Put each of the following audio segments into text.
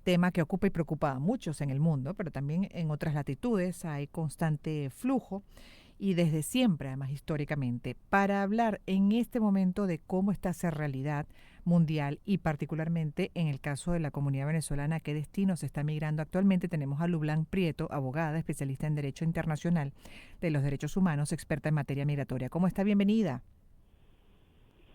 tema que ocupa y preocupa a muchos en el mundo, pero también en otras latitudes hay constante flujo y desde siempre, además históricamente, para hablar en este momento de cómo está esa realidad mundial y particularmente en el caso de la comunidad venezolana, a qué destino se está migrando actualmente. Tenemos a Lublan Prieto, abogada, especialista en Derecho Internacional de los Derechos Humanos, experta en materia migratoria. ¿Cómo está? Bienvenida.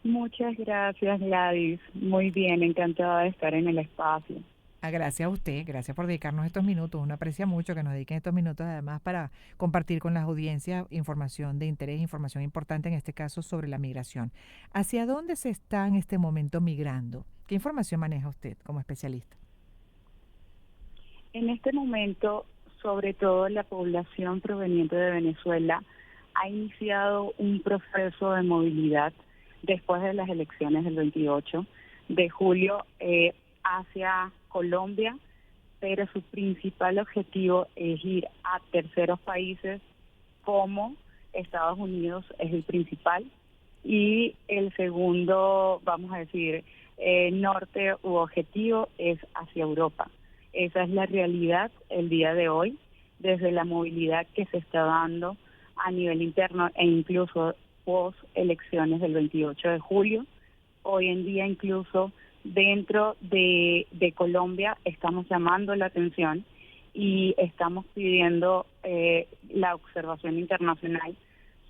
Muchas gracias, Gladys. Muy bien, encantada de estar en el espacio. Gracias a usted, gracias por dedicarnos estos minutos. Uno aprecia mucho que nos dediquen estos minutos además para compartir con las audiencias información de interés, información importante en este caso sobre la migración. ¿Hacia dónde se está en este momento migrando? ¿Qué información maneja usted como especialista? En este momento, sobre todo la población proveniente de Venezuela ha iniciado un proceso de movilidad después de las elecciones del 28 de julio hacia Colombia, pero su principal objetivo es ir a terceros países como Estados Unidos es el principal y el segundo, vamos a decir, norte u objetivo es hacia Europa. Esa es la realidad el día de hoy, desde la movilidad que se está dando a nivel interno e incluso post elecciones del 28 de julio. Hoy en día incluso dentro de Colombia estamos llamando la atención y estamos pidiendo la observación internacional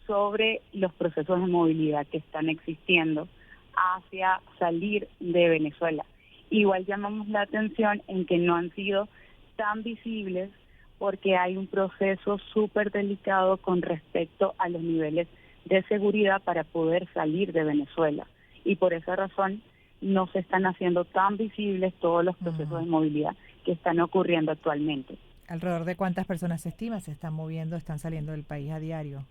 sobre los procesos de movilidad que están existiendo hacia salir de Venezuela. Igual llamamos la atención en que no han sido tan visibles porque hay un proceso súper delicado con respecto a los niveles de seguridad para poder salir de Venezuela. Y por esa razón no se están haciendo tan visibles todos los procesos de movilidad que están ocurriendo actualmente. ¿Alrededor de cuántas personas se estima se están moviendo, están saliendo del país a diario?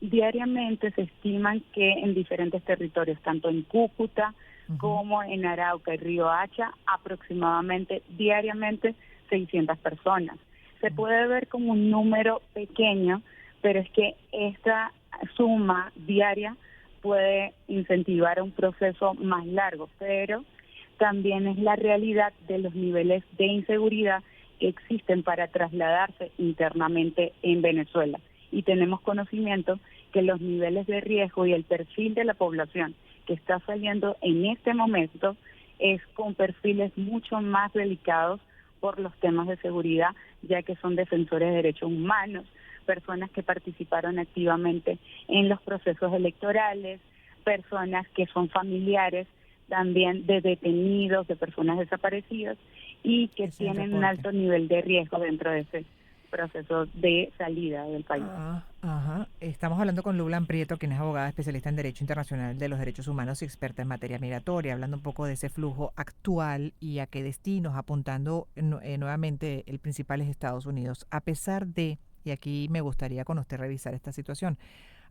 Diariamente se estiman que en diferentes territorios, tanto en Cúcuta Ujú. como en Arauca y Río Hacha, aproximadamente diariamente 600 personas. Se puede ver como un número pequeño, pero es que esta suma diaria puede incentivar un proceso más largo, pero también es la realidad de los niveles de inseguridad que existen para trasladarse internamente en Venezuela. Y tenemos conocimiento que los niveles de riesgo y el perfil de la población que está saliendo en este momento es con perfiles mucho más delicados por los temas de seguridad, ya que son defensores de derechos humanos, personas que participaron activamente en los procesos electorales, personas que son familiares también de detenidos, de personas desaparecidas y que Ese es el tienen un reporte. alto nivel de riesgo dentro de ese proceso de salida del país. Ajá. Estamos hablando con Lublan Prieto, quien es abogada especialista en Derecho Internacional de los Derechos Humanos y experta en materia migratoria, hablando un poco de ese flujo actual y a qué destinos, apuntando nuevamente el principal es Estados Unidos. A pesar de, y aquí me gustaría con usted revisar esta situación,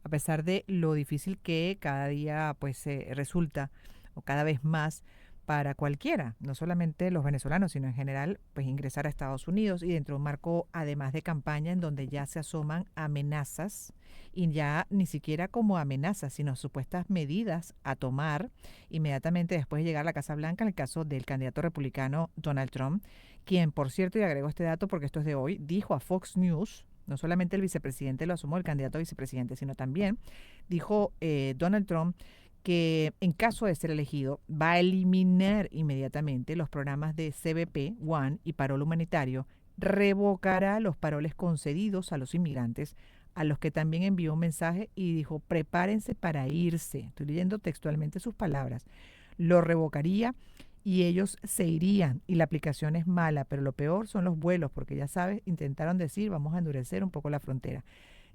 a pesar de lo difícil que cada día pues resulta o cada vez más para cualquiera, no solamente los venezolanos, sino en general, pues ingresar a Estados Unidos y dentro de un marco además de campaña en donde ya se asoman amenazas y ya ni siquiera como amenazas, sino supuestas medidas a tomar inmediatamente después de llegar a la Casa Blanca, en el caso del candidato republicano Donald Trump, quien, por cierto, y agrego este dato porque esto es de hoy, dijo a Fox News, no solamente el vicepresidente lo asumió, el candidato a vicepresidente, sino también dijo Donald Trump que en caso de ser elegido va a eliminar inmediatamente los programas de CBP One y parol humanitario, revocará los paroles concedidos a los inmigrantes, a los que también envió un mensaje y dijo prepárense para irse. Estoy leyendo textualmente sus palabras. Lo revocaría y ellos se irían y la aplicación es mala, pero lo peor son los vuelos, porque ya sabes, intentaron decir vamos a endurecer un poco la frontera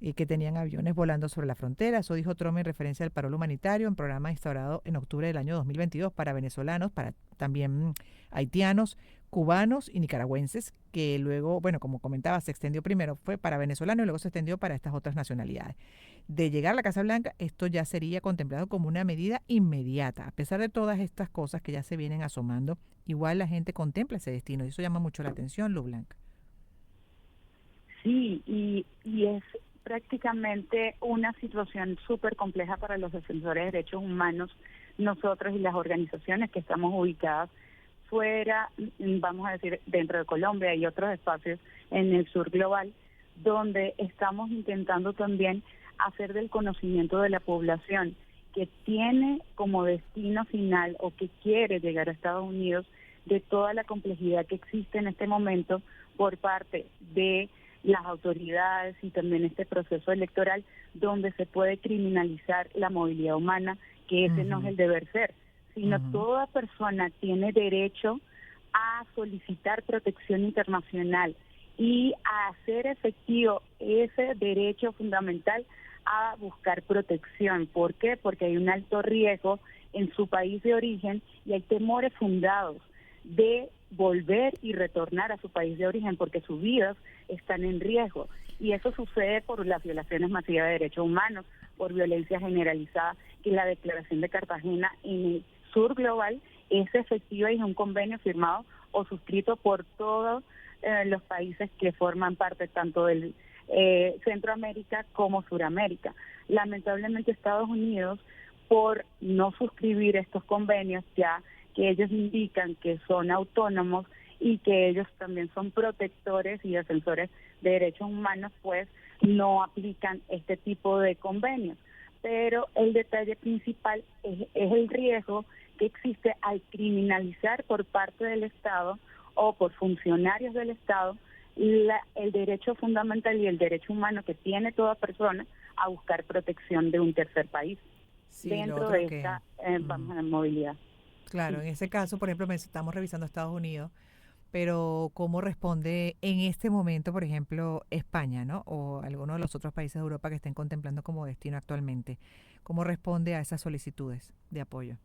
y que tenían aviones volando sobre la frontera. Eso dijo Trump en referencia al parol humanitario, en programa instaurado en octubre del año 2022 para venezolanos, para también haitianos, cubanos y nicaragüenses, que luego, bueno, como comentaba, se extendió primero, fue para venezolanos y luego se extendió para estas otras nacionalidades. De llegar a la Casa Blanca, esto ya sería contemplado como una medida inmediata. A pesar de todas estas cosas que ya se vienen asomando, igual la gente contempla ese destino y eso llama mucho la atención, Lu Blanc. Sí, y es prácticamente una situación súper compleja para los defensores de derechos humanos, nosotros y las organizaciones que estamos ubicadas fuera, vamos a decir, dentro de Colombia y otros espacios en el sur global, donde estamos intentando también hacer del conocimiento de la población que tiene como destino final o que quiere llegar a Estados Unidos, de toda la complejidad que existe en este momento por parte de las autoridades y también este proceso electoral donde se puede criminalizar la movilidad humana, que ese no es el deber ser, sino toda persona tiene derecho a solicitar protección internacional y a hacer efectivo ese derecho fundamental a buscar protección. ¿Por qué? Porque hay un alto riesgo en su país de origen y hay temores fundados de volver y retornar a su país de origen porque sus vidas están en riesgo. Y eso sucede por las violaciones masivas de derechos humanos, por violencia generalizada, que la Declaración de Cartagena en el sur global es efectiva y es un convenio firmado o suscrito por todos los países que forman parte tanto del Centroamérica como Suramérica. Lamentablemente Estados Unidos, por no suscribir estos convenios, ya que ellos indican que son autónomos y que ellos también son protectores y defensores de derechos humanos, pues no aplican este tipo de convenios. Pero el detalle principal es el riesgo que existe al criminalizar por parte del Estado o por funcionarios del Estado el derecho fundamental y el derecho humano que tiene toda persona a buscar protección de un tercer país dentro de esta vamos a movilidad. Claro, en ese caso, por ejemplo, estamos revisando Estados Unidos, pero ¿cómo responde en este momento, por ejemplo, España, ¿no? O algunos de los otros países de Europa que estén contemplando como destino actualmente? ¿Cómo responde a esas solicitudes de apoyo?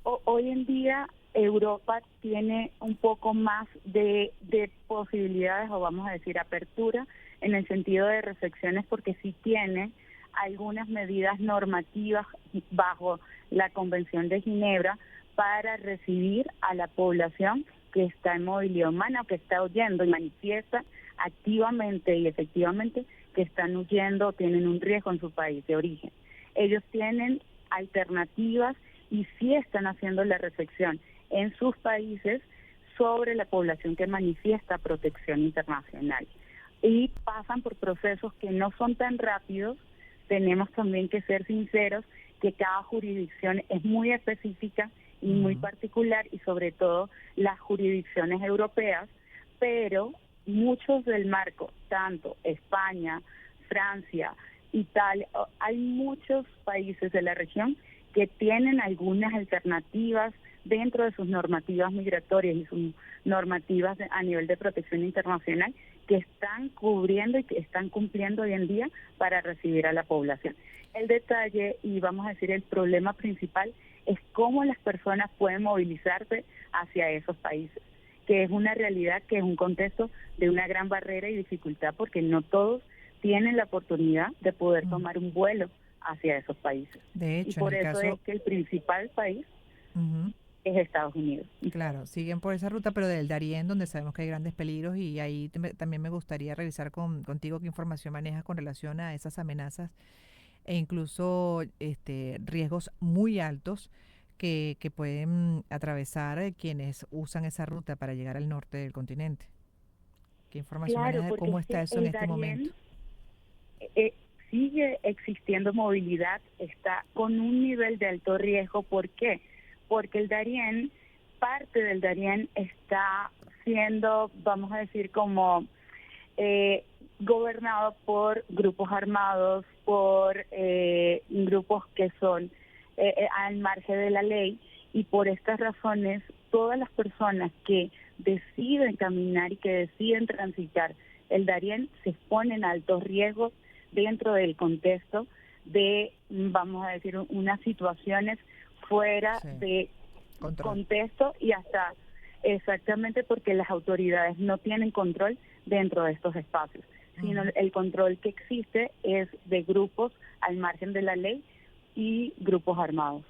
Hoy en día Europa tiene un poco más de posibilidades, o vamos a decir apertura, en el sentido de recepciones, porque sí tiene algunas medidas normativas bajo la Convención de Ginebra para recibir a la población que está en movilidad humana o que está huyendo y manifiesta activamente y efectivamente que están huyendo o tienen un riesgo en su país de origen. Ellos tienen alternativas y sí están haciendo la reflexión en sus países sobre la población que manifiesta protección internacional. Y pasan por procesos que no son tan rápidos. Tenemos también que ser sinceros que cada jurisdicción es muy específica y muy particular, y sobre todo las jurisdicciones europeas, pero muchos del marco, tanto España, Francia, Italia, hay muchos países de la región que tienen algunas alternativas dentro de sus normativas migratorias y sus normativas a nivel de protección internacional que están cubriendo y que están cumpliendo hoy en día para recibir a la población. El detalle, y vamos a decir el problema principal, es cómo las personas pueden movilizarse hacia esos países, que es una realidad, que es un contexto de una gran barrera y dificultad, porque no todos tienen la oportunidad de poder tomar un vuelo hacia esos países. De Y hecho, en por el eso caso, es que el principal país es Estados Unidos. claro, siguen por esa ruta, pero del Darién, donde sabemos que hay grandes peligros, y ahí también me gustaría revisar contigo qué información manejas con relación a esas amenazas e incluso riesgos muy altos que pueden atravesar quienes usan esa ruta para llegar al norte del continente. ¿Qué información Claro, manejas de porque cómo es está que eso en el este momento? Darién sigue existiendo movilidad, está con un nivel de alto riesgo. ¿Por qué? Porque el Darién, parte del Darién está siendo, vamos a decir, como gobernado por grupos armados, por grupos que son al margen de la ley, y por estas razones todas las personas que deciden caminar y que deciden transitar el Darién se exponen a altos riesgos dentro del contexto de, vamos a decir, unas situaciones fuera de contexto, y hasta exactamente porque las autoridades no tienen control dentro de estos espacios, sino el control que existe es de grupos al margen de la ley y grupos armados.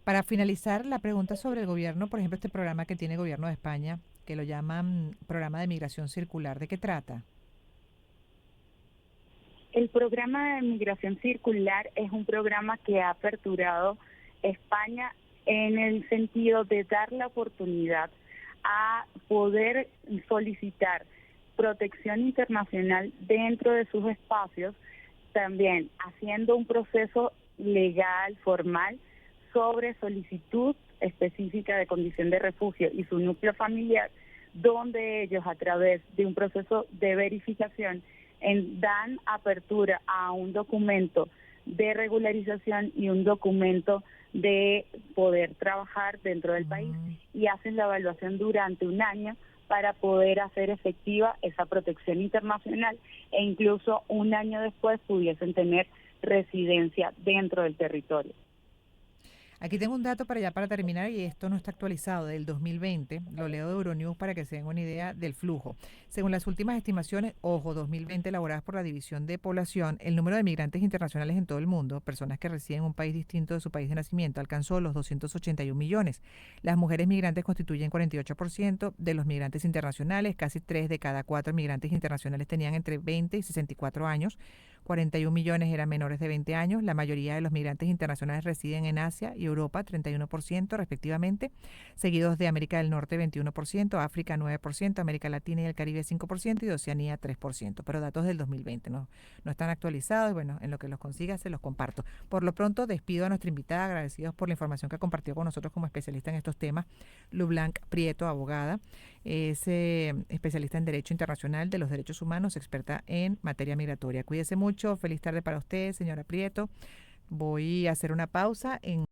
Para finalizar, la pregunta sobre el gobierno, por ejemplo, este programa que tiene el gobierno de España, que lo llaman Programa de Migración Circular, ¿de qué trata? El programa de migración circular es un programa que ha aperturado España en el sentido de dar la oportunidad a poder solicitar protección internacional dentro de sus espacios, también haciendo un proceso legal, formal, sobre solicitud específica de condición de refugio y su núcleo familiar, donde ellos a través de un proceso de verificación dan apertura a un documento de regularización y un documento de poder trabajar dentro del país y hacen la evaluación durante un año para poder hacer efectiva esa protección internacional e incluso un año después pudiesen tener residencia dentro del territorio. Aquí tengo un dato para ya para terminar y esto no está actualizado del 2020. Lo leo de Euronews para que se den una idea del flujo. Según las últimas estimaciones, ojo, 2020 elaboradas por la División de Población, el número de migrantes internacionales en todo el mundo, personas que residen en un país distinto de su país de nacimiento, alcanzó los 281 millones. Las mujeres migrantes constituyen 48% de los migrantes internacionales. Casi 3 de cada 4 migrantes internacionales tenían entre 20 y 64 años. 41 millones eran menores de 20 años. La mayoría de los migrantes internacionales residen en Asia y Europa, 31% respectivamente, seguidos de América del Norte, 21%, África, 9%, América Latina y el Caribe, 5% y de Oceanía, 3%. Pero datos del 2020 no están actualizados y bueno, en lo que los consiga se los comparto. Por lo pronto despido a nuestra invitada, agradecidos por la información que compartió con nosotros como especialista en estos temas, Lublanc Prieto, abogada. Es especialista en Derecho Internacional de los Derechos Humanos, experta en materia migratoria. Cuídese mucho, feliz tarde para usted, señora Prieto. Voy a hacer una pausa en